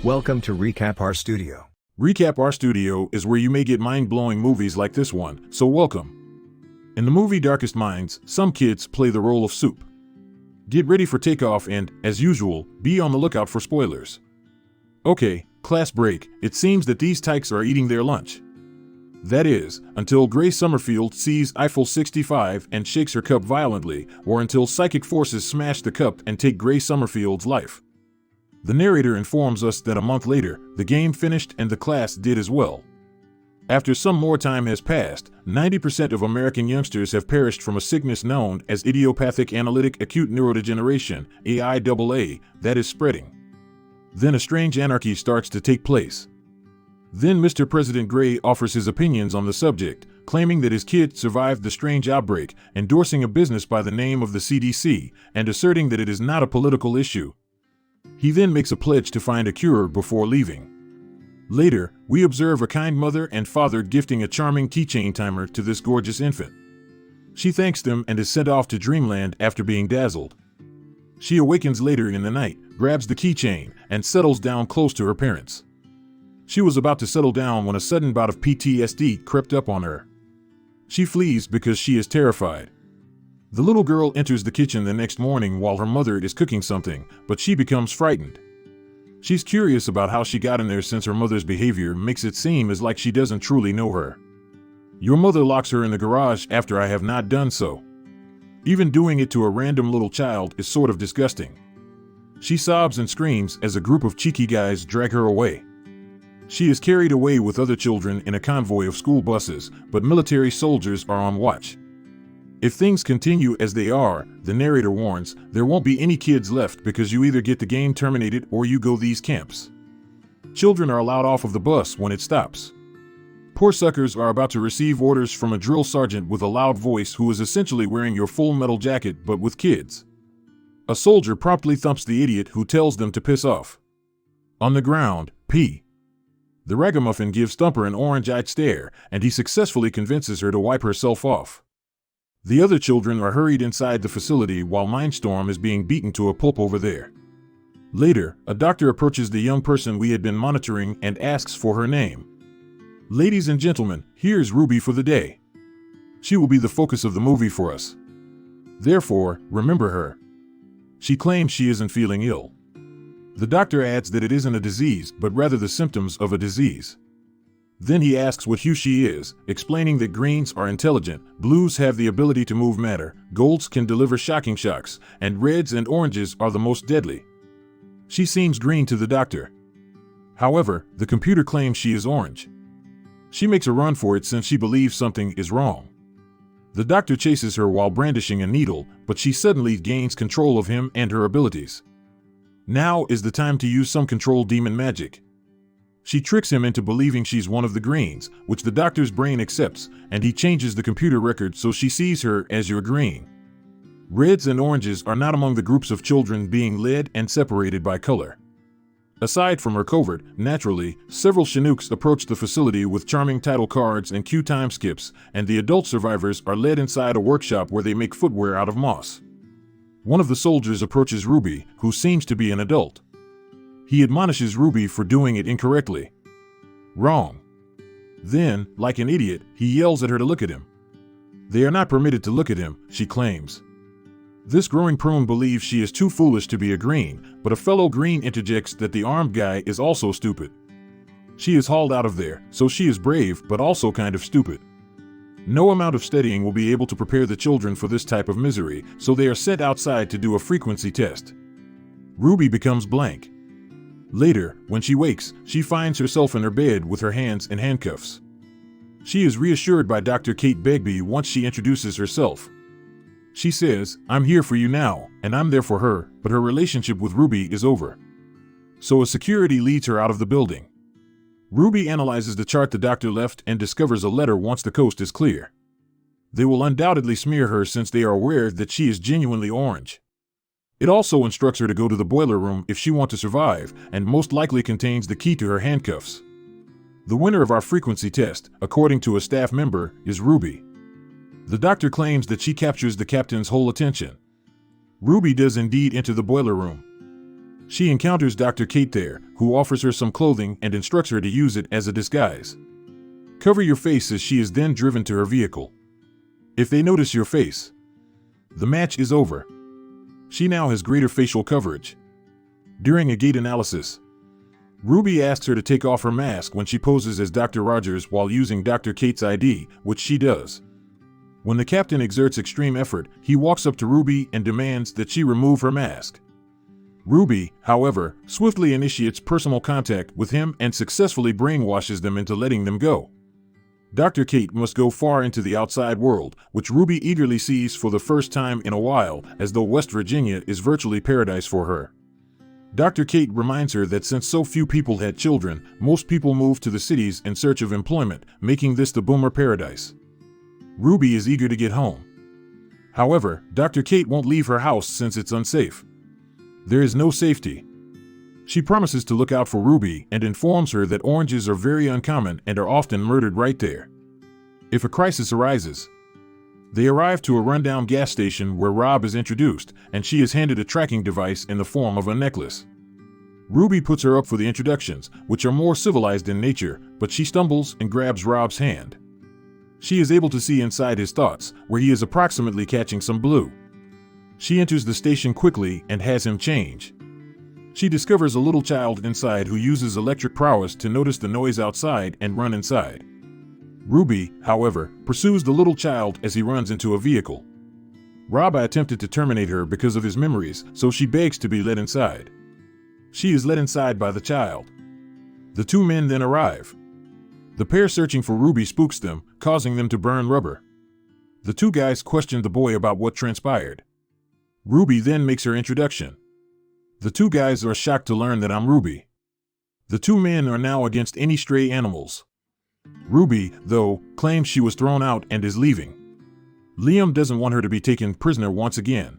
Welcome to Recap Our Studio. Recap Our Studio is where you may get mind-blowing movies like this one, so welcome. In the movie Darkest Minds, some kids play the role of Soup. Get ready for takeoff and, as usual, be on the lookout for spoilers. Okay, class break, it seems that these tykes are eating their lunch. That is, until Grace Summerfield sees Eiffel 65 and shakes her cup violently, or until psychic forces smash the cup and take Grace Summerfield's life. The narrator informs us that a month later, the game finished and the class did as well. After some more time has passed, 90% of American youngsters have perished from a sickness known as idiopathic analytic acute neurodegeneration, AIAA, that is spreading. Then a strange anarchy starts to take place. Then Mr. President Gray offers his opinions on the subject, claiming that his kid survived the strange outbreak, endorsing a business by the name of the CDC, and asserting that it is not a political issue. He then makes a pledge to find a cure before leaving. Later, we observe a kind mother and father gifting a charming keychain timer to this gorgeous infant. She thanks them and is sent off to Dreamland after being dazzled. She awakens later in the night, grabs the keychain, and settles down close to her parents. She was about to settle down when a sudden bout of PTSD crept up on her. She flees because she is terrified. The little girl enters the kitchen the next morning while her mother is cooking something, but she becomes frightened. She's curious about how she got in there since her mother's behavior makes it seem as like she doesn't truly know her. Your mother locks her in the garage after I have not done so. Even doing it to a random little child is sort of disgusting. She sobs and screams as a group of cheeky guys drag her away. She is carried away with other children in a convoy of school buses, but military soldiers are on watch. If things continue as they are, the narrator warns, there won't be any kids left because you either get the game terminated or you go these camps. Children are allowed off of the bus when it stops. Poor suckers are about to receive orders from a drill sergeant with a loud voice who is essentially wearing your full metal jacket but with kids. A soldier promptly thumps the idiot who tells them to piss off. On the ground, P. The ragamuffin gives Thumper an orange-eyed stare, and he successfully convinces her to wipe herself off. The other children are hurried inside the facility while Mindstorm is being beaten to a pulp over there. Later, a doctor approaches the young person we had been monitoring and asks for her name. Ladies and gentlemen, here's Ruby for the day. She will be the focus of the movie for us. Therefore, remember her. She claims she isn't feeling ill. The doctor adds that it isn't a disease, but rather the symptoms of a disease. Then he asks what hue she is, explaining that greens are intelligent, blues have the ability to move matter, golds can deliver shocking shocks, and reds and oranges are the most deadly. She seems green to the doctor. However, the computer claims she is orange. She makes a run for it since she believes something is wrong. The doctor chases her while brandishing a needle, but she suddenly gains control of him and her abilities. Now is the time to use some control demon magic. She tricks him into believing she's one of the greens, which the doctor's brain accepts, and he changes the computer record so she sees her as your green. Reds and oranges are not among the groups of children being led and separated by color. Aside from her covert, naturally, several Chinooks approach the facility with charming title cards and cue time skips, and the adult survivors are led inside a workshop where they make footwear out of moss. One of the soldiers approaches Ruby, who seems to be an adult. He admonishes Ruby for doing it incorrectly. Wrong. Then, like an idiot, he yells at her to look at him. They are not permitted to look at him, she claims. This growing prune believes she is too foolish to be a green, but a fellow green interjects that the armed guy is also stupid. She is hauled out of there, so she is brave but also kind of stupid. No amount of studying will be able to prepare the children for this type of misery, so they are sent outside to do a frequency test. Ruby becomes blank. Later, when she wakes, she finds herself in her bed with her hands in handcuffs. She is reassured by Dr. Kate Begbie once she introduces herself. She says, "I'm here for you now, and I'm there for her," but her relationship with Ruby is over. So a security leads her out of the building. Ruby analyzes the chart the doctor left and discovers a letter once the coast is clear. They will undoubtedly smear her since they are aware that she is genuinely orange. It also instructs her to go to the boiler room if she wants to survive, and most likely contains the key to her handcuffs. The winner of our frequency test, according to a staff member, is Ruby. The doctor claims that she captures the captain's whole attention. Ruby does indeed enter the boiler room. She encounters Dr. Kate there, who offers her some clothing and instructs her to use it as a disguise. Cover your face, as she is then driven to her vehicle. If they notice your face, the match is over. She now has greater facial coverage. During a gait analysis, Ruby asks her to take off her mask when she poses as Dr. Rogers while using Dr. Kate's ID, which she does. When the captain exerts extreme effort, he walks up to Ruby and demands that she remove her mask. Ruby, however, swiftly initiates personal contact with him and successfully brainwashes them into letting them go. Dr. Kate must go far into the outside world, which Ruby eagerly sees for the first time in a while, as though West Virginia is virtually paradise for her. Dr. Kate reminds her that since so few people had children, most people moved to the cities in search of employment, making this the boomer paradise. Ruby is eager to get home. However, Dr. Kate won't leave her house since it's unsafe. There is no safety. She promises to look out for Ruby and informs her that oranges are very uncommon and are often murdered right there. If a crisis arises, they arrive to a rundown gas station where Rob is introduced, and she is handed a tracking device in the form of a necklace. Ruby puts her up for the introductions, which are more civilized in nature, but she stumbles and grabs Rob's hand. She is able to see inside his thoughts, where he is approximately catching some blue. She enters the station quickly and has him change. She discovers a little child inside who uses electric prowess to notice the noise outside and run inside. Ruby, however, pursues the little child as he runs into a vehicle. Rob attempted to terminate her because of his memories, so she begs to be let inside. She is let inside by the child. The two men then arrive. The pair searching for Ruby spooks them, causing them to burn rubber. The two guys question the boy about what transpired. Ruby then makes her introduction. The two guys are shocked to learn that I'm Ruby. The two men are now against any stray animals. Ruby, though, claims she was thrown out and is leaving. Liam doesn't want her to be taken prisoner once again.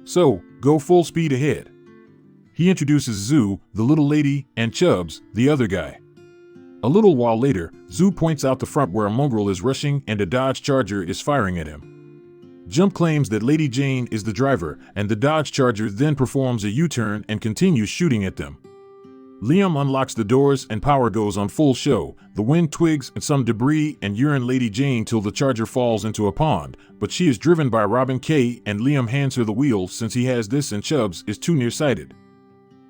So, go full speed ahead. He introduces Zoo, the little lady, and Chubbs, the other guy. A little while later, Zoo points out the front where a mongrel is rushing and a Dodge Charger is firing at him. Jump claims that Lady Jane is the driver, and the Dodge Charger then performs a U-turn and continues shooting at them. Liam unlocks the doors and power goes on full show. The wind twigs and some debris and urine Lady Jane till the Charger falls into a pond, but she is driven by Robin K. and Liam hands her the wheel since he has this and Chubbs is too nearsighted.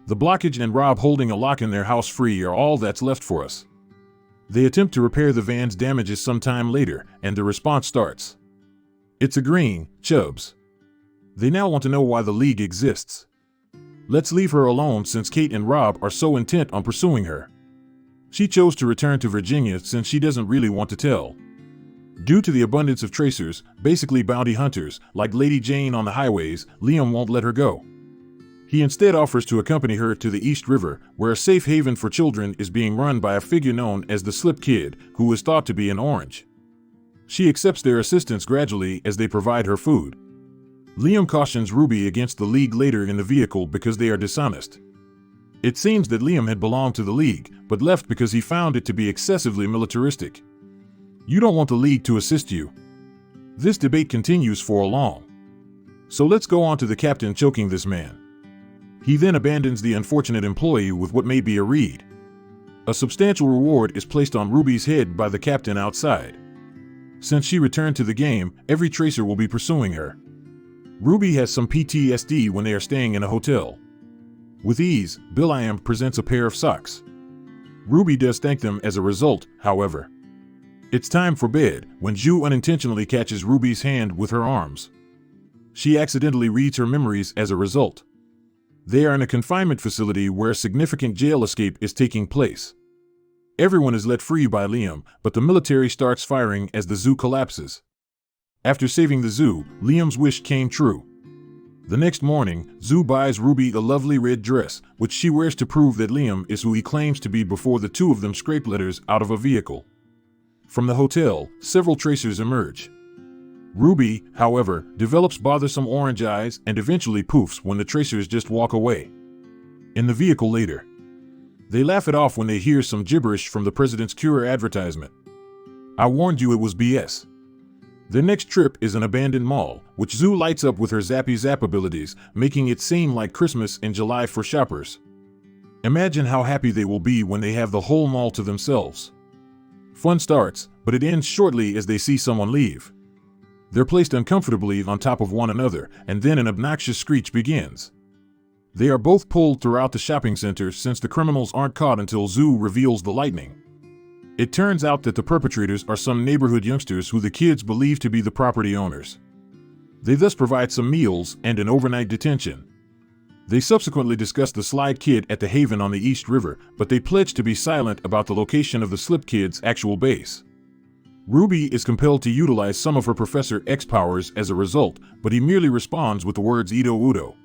The blockage and Rob holding a lock in their house free are all that's left for us. They attempt to repair the van's damages sometime later, and the response starts. It's agreeing, Chubbs. They now want to know why the League exists. Let's leave her alone since Kate and Rob are so intent on pursuing her. She chose to return to Virginia since she doesn't really want to tell. Due to the abundance of tracers, basically bounty hunters, like Lady Jane on the highways, Liam won't let her go. He instead offers to accompany her to the East River, where a safe haven for children is being run by a figure known as the Slip Kid, who is thought to be an orange. She accepts their assistance gradually as they provide her food. Liam cautions Ruby against the League later in the vehicle because they are dishonest. It seems that Liam had belonged to the League, but left because he found it to be excessively militaristic. You don't want the League to assist you. This debate continues for a long. So let's go on to the captain choking this man. He then abandons the unfortunate employee with what may be a reed. A substantial reward is placed on Ruby's head by the captain outside. Since she returned to the game, every tracer will be pursuing her. Ruby has some PTSD when they are staying in a hotel. With ease, Will.i.am presents a pair of socks. Ruby does thank them as a result, however. It's time for bed when Ju unintentionally catches Ruby's hand with her arms. She accidentally reads her memories as a result. They are in a confinement facility where a significant jail escape is taking place. Everyone is let free by Liam, but the military starts firing as the zoo collapses. After saving the zoo, Liam's wish came true. The next morning, Zoo buys Ruby a lovely red dress, which she wears to prove that Liam is who he claims to be before the two of them scrape letters out of a vehicle. From the hotel, several tracers emerge. Ruby, however, develops bothersome orange eyes and eventually poofs when the tracers just walk away. In the vehicle later, they laugh it off when they hear some gibberish from the president's cure advertisement. I warned you it was BS. Their next trip is an abandoned mall, which Zoo lights up with her zappy zap abilities, making it seem like Christmas in July for shoppers. Imagine how happy they will be when they have the whole mall to themselves. Fun starts, but it ends shortly as they see someone leave. They're placed uncomfortably on top of one another, and then an obnoxious screech begins. They are both pulled throughout the shopping center since the criminals aren't caught until Zoo reveals the lightning. It turns out that the perpetrators are some neighborhood youngsters who the kids believe to be the property owners. They thus provide some meals and an overnight detention. They subsequently discuss the Slide Kid at the Haven on the East River, but they pledge to be silent about the location of the Slip Kid's actual base. Ruby is compelled to utilize some of her Professor X powers as a result, but he merely responds with the words Ido Udo.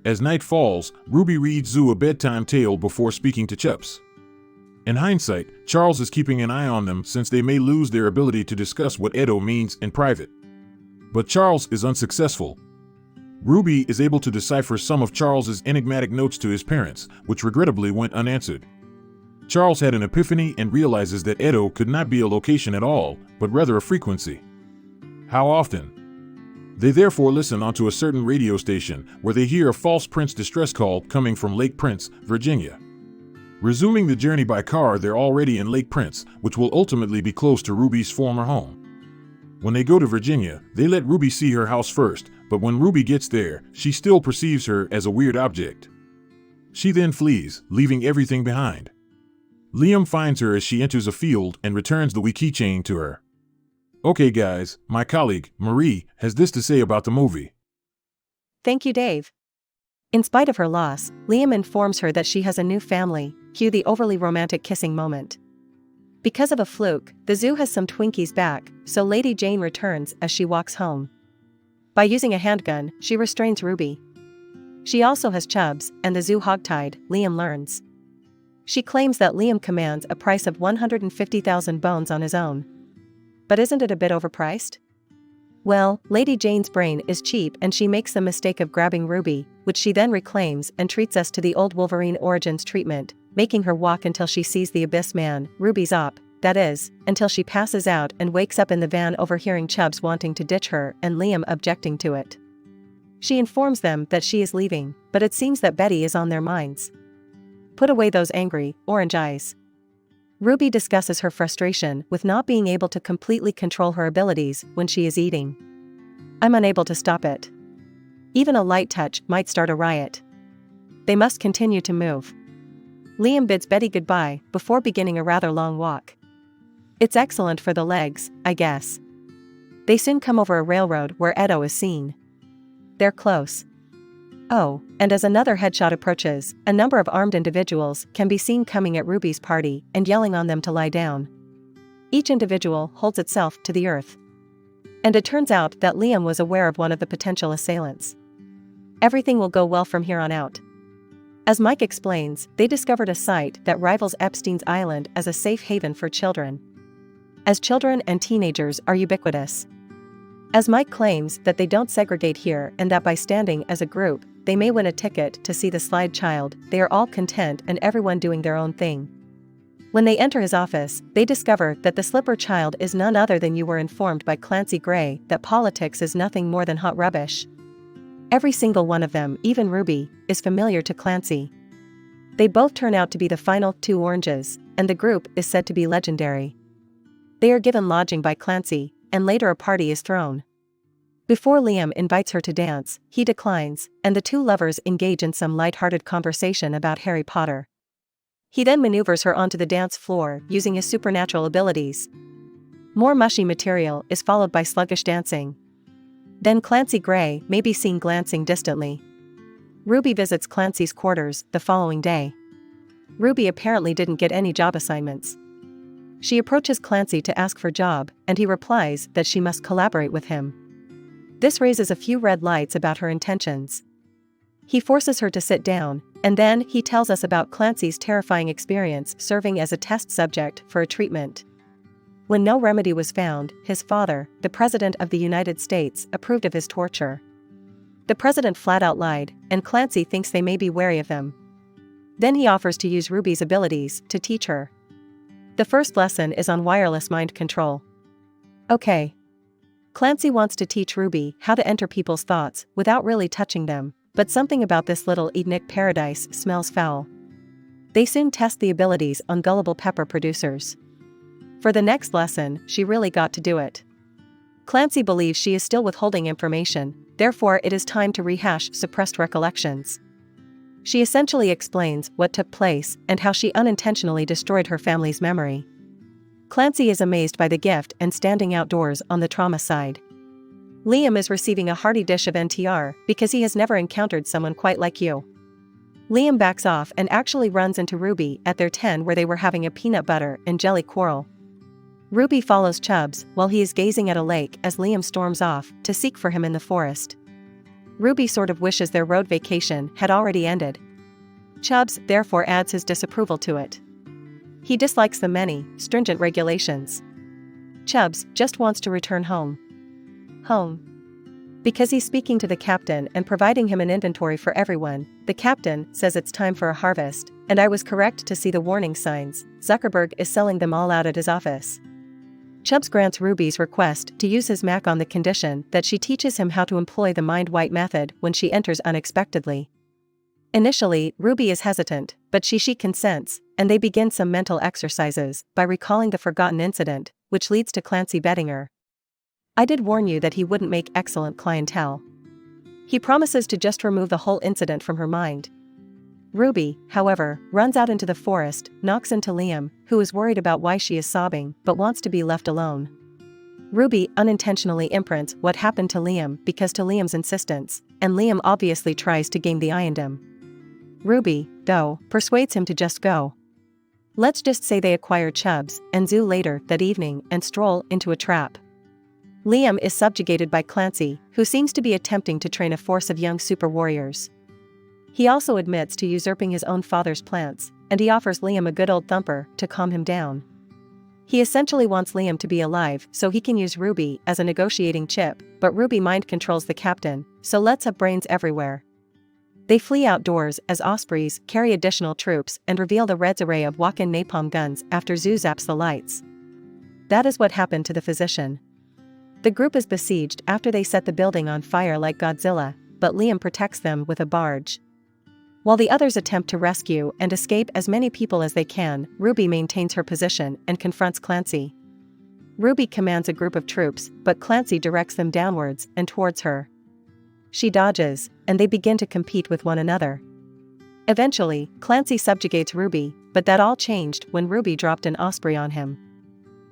As night falls, Ruby reads Zoo a bedtime tale before speaking to Chups. In hindsight, Charles is keeping an eye on them since they may lose their ability to discuss what Edo means in private. But Charles is unsuccessful. Ruby is able to decipher some of Charles's enigmatic notes to his parents, which regrettably went unanswered. Charles had an epiphany and realizes that Edo could not be a location at all, but rather a frequency. How often? They therefore listen onto a certain radio station, where they hear a false Prince distress call coming from Lake Prince, Virginia. Resuming the journey by car, they're already in Lake Prince, which will ultimately be close to Ruby's former home. When they go to Virginia, they let Ruby see her house first, but when Ruby gets there, she still perceives her as a weird object. She then flees, leaving everything behind. Liam finds her as she enters a field and returns the keychain to her. Okay guys, my colleague, Marie, has this to say about the movie. Thank you, Dave. In spite of her loss, Liam informs her that she has a new family, cue the overly romantic kissing moment. Because of a fluke, the Zoo has some Twinkies back, so Lady Jane returns as she walks home. By using a handgun, she restrains Ruby. She also has Chubbs, and the Zoo hogtied, Liam learns. She claims that Liam commands a price of 150,000 bones on his own. But isn't it a bit overpriced? Well, Lady Jane's brain is cheap and she makes the mistake of grabbing Ruby, which she then reclaims and treats us to the old Wolverine origins treatment, making her walk until she sees the Abyss Man, Ruby's op, that is, until she passes out and wakes up in the van overhearing Chubbs wanting to ditch her and Liam objecting to it. She informs them that she is leaving, but it seems that Betty is on their minds. Put away those angry, orange eyes. Ruby discusses her frustration with not being able to completely control her abilities when she is eating. I'm unable to stop it. Even a light touch might start a riot. They must continue to move. Liam bids Betty goodbye before beginning a rather long walk. It's excellent for the legs, I guess. They soon come over a railroad where Edo is seen. They're close. Oh, and as another headshot approaches, a number of armed individuals can be seen coming at Ruby's party and yelling on them to lie down. Each individual holds itself to the earth. And it turns out that Liam was aware of one of the potential assailants. Everything will go well from here on out. As Mike explains, they discovered a site that rivals Epstein's Island as a safe haven for children. As children and teenagers are ubiquitous. As Mike claims that they don't segregate here and that by standing as a group, they may win a ticket to see the Slide Child, they are all content and everyone doing their own thing. When they enter his office, they discover that the Slipper Child is none other than you were informed by Clancy Gray that politics is nothing more than hot rubbish. Every single one of them, even Ruby, is familiar to Clancy. They both turn out to be the final two oranges, and the group is said to be legendary. They are given lodging by Clancy, and later a party is thrown. Before Liam invites her to dance, he declines, and the two lovers engage in some light-hearted conversation about Harry Potter. He then maneuvers her onto the dance floor using his supernatural abilities. More mushy material is followed by sluggish dancing. Then Clancy Gray may be seen glancing distantly. Ruby visits Clancy's quarters the following day. Ruby apparently didn't get any job assignments. She approaches Clancy to ask for a job, and he replies that she must collaborate with him. This raises a few red lights about her intentions. He forces her to sit down, and then he tells us about Clancy's terrifying experience serving as a test subject for a treatment. When no remedy was found, his father, the President of the United States, approved of his torture. The President flat out lied, and Clancy thinks they may be wary of them. Then he offers to use Ruby's abilities to teach her. The first lesson is on wireless mind control. Okay. Clancy wants to teach Ruby how to enter people's thoughts without really touching them, but something about this little Edenic paradise smells foul. They soon test the abilities on gullible pepper producers. For the next lesson, she really got to do it. Clancy believes she is still withholding information, therefore it is time to rehash suppressed recollections. She essentially explains what took place and how she unintentionally destroyed her family's memory. Clancy is amazed by the gift and standing outdoors on the trauma side. Liam is receiving a hearty dish of NTR because he has never encountered someone quite like you. Liam backs off and actually runs into Ruby at their 10 where they were having a peanut butter and jelly quarrel. Ruby follows Chubbs while he is gazing at a lake as Liam storms off to seek for him in the forest. Ruby sort of wishes their road vacation had already ended. Chubbs therefore adds his disapproval to it. He dislikes the many, stringent regulations. Chubbs just wants to return home. Home. Because he's speaking to the captain and providing him an inventory for everyone, the captain says it's time for a harvest, and I was correct to see the warning signs. Zuckerberg is selling them all out at his office. Chubbs grants Ruby's request to use his Mac on the condition that she teaches him how to employ the mind-wipe method when she enters unexpectedly. Initially, Ruby is hesitant, but she consents, and they begin some mental exercises by recalling the forgotten incident, which leads to Clancy betting her. I did warn you that he wouldn't make excellent clientele. He promises to just remove the whole incident from her mind. Ruby, however, runs out into the forest, knocks into Liam, who is worried about why she is sobbing but wants to be left alone. Ruby unintentionally imprints what happened to Liam because to Liam's insistence, and Liam obviously tries to game the iandom. Ruby, though, persuades him to just go. Let's just say they acquire Chubbs and Zoo later that evening and stroll into a trap. Liam is subjugated by Clancy, who seems to be attempting to train a force of young super warriors. He also admits to usurping his own father's plants, and he offers Liam a good old thumper to calm him down. He essentially wants Liam to be alive so he can use Ruby as a negotiating chip, but Ruby mind controls the captain, so let's have brains everywhere. They flee outdoors as Ospreys carry additional troops and reveal the Red's array of walk-in napalm guns after Zoo zaps the lights. That is what happened to the physician. The group is besieged after they set the building on fire like Godzilla, but Liam protects them with a barge. While the others attempt to rescue and escape as many people as they can, Ruby maintains her position and confronts Clancy. Ruby commands a group of troops, but Clancy directs them downwards and towards her. She dodges, and they begin to compete with one another. Eventually, Clancy subjugates Ruby, but that all changed when Ruby dropped an Osprey on him.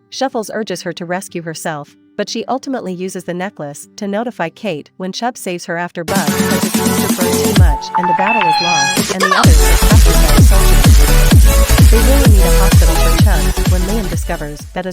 Shuffles urges her to rescue herself, but she ultimately uses the necklace to notify Kate when Chubb saves her after Buzz has accused her for too much and the battle is lost and the others are captured by the soldiers. They really need a hospital for Chubb when Liam discovers that a